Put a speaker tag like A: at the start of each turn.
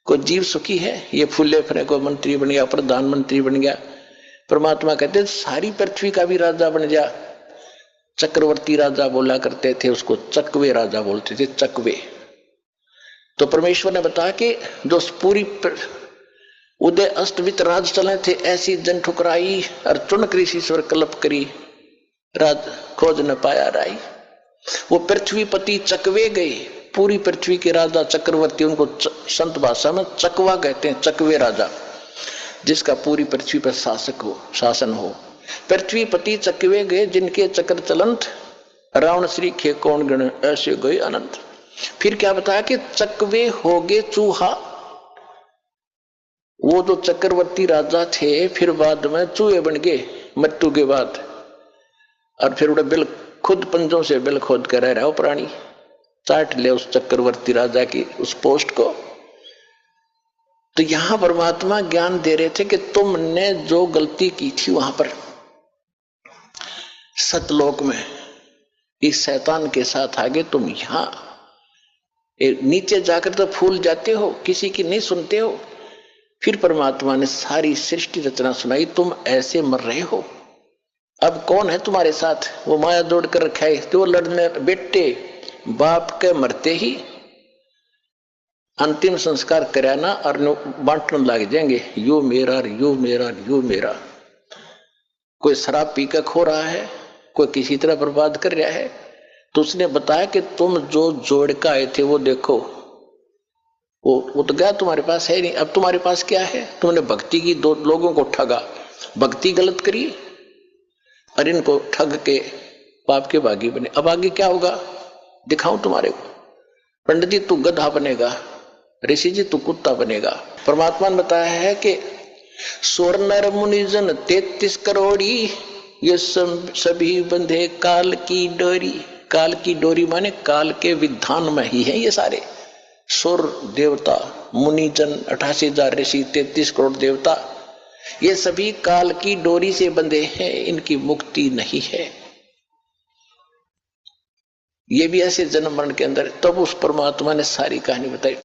A: कोई जीव सुखी है? ये फूले फरे को मंत्री बन गया, प्रधानमंत्री बन गया। परमात्मा कहते सारी पृथ्वी का भी राजा बन जा। चक्रवर्ती राजा बोला करते थे उसको, चकवे राजा बोलते थे, चकवे। तो परमेश्वर ने बताया कि जो पूरी उदय अस्त वित राज चले थे, ऐसी जन ठुकराई और चुन कृषिश्वर कल्प करी, राज खोज न पाया राई। वो पृथ्वीपति चकवे गए, पूरी पृथ्वी के राजा चक्रवर्ती, उनको संत भाषा में चकवा कहते हैं, चकवे राजा, जिसका पूरी पृथ्वी पर शासन हो। पृथ्वीपति चकवे गए, जिनके चक्र चलंत, रावण श्री खे कौन गण, ऐसे गए अनंत। फिर क्या बताया कि चकवे हो गए चूहा। वो जो चक्रवर्ती राजा थे फिर बाद में चूहे बन गए मृत्यु के बाद, और फिर उड़े बिल खुद पंजों से बिल खोद कर रह रहा हो प्राणी, चाट ले उस चक्रवर्ती राजा की उस पोस्ट को। तो यहां परमात्मा ज्ञान दे रहे थे कि तुमने जो गलती की थी वहां पर सतलोक में इस शैतान के साथ आगे, तुम यहां नीचे जाकर तो फूल जाते हो, किसी की नहीं सुनते हो। फिर परमात्मा ने सारी सृष्टि रचना सुनाई, तुम ऐसे मर रहे हो। अब कौन है तुम्हारे साथ? वो माया दौड़ कर रखा है, जो लड़ने बेटे बाप के मरते ही अंतिम संस्कार कराना और बांटने लग जाएंगे, यो मेरा, यो मेरा, यो मेरा। कोई शराब पी कर खो रहा है, कोई किसी तरह बर्बाद कर रहा है। तो उसने बताया कि तुम जो जोड़ का आए थे वो देखो, वो तो गया, तुम्हारे पास है नहीं। अब तुम्हारे पास क्या है? तुमने भक्ति की, दो लोगों को ठगा, भक्ति गलत करी और इनको ठग के पाप के भागी बने। अब आगे क्या होगा दिखाऊं तुम्हारे को। पंडित जी तू गधा बनेगा, ऋषि जी तू कुत्ता बनेगा। परमात्मा ने बताया है कि स्वर नर मुनिजन 33 करोड़ी, ये सभी बंधे काल की डोरी। काल की डोरी माने काल के विधान में ही है ये सारे। सुर देवता, मुनिजन, 88,000 ऋषि, 33 करोड़ देवता, ये सभी काल की डोरी से बंधे हैं, इनकी मुक्ति नहीं है। ये भी ऐसे जन्म मरण के अंदर। तब उस परमात्मा ने सारी कहानी बताई।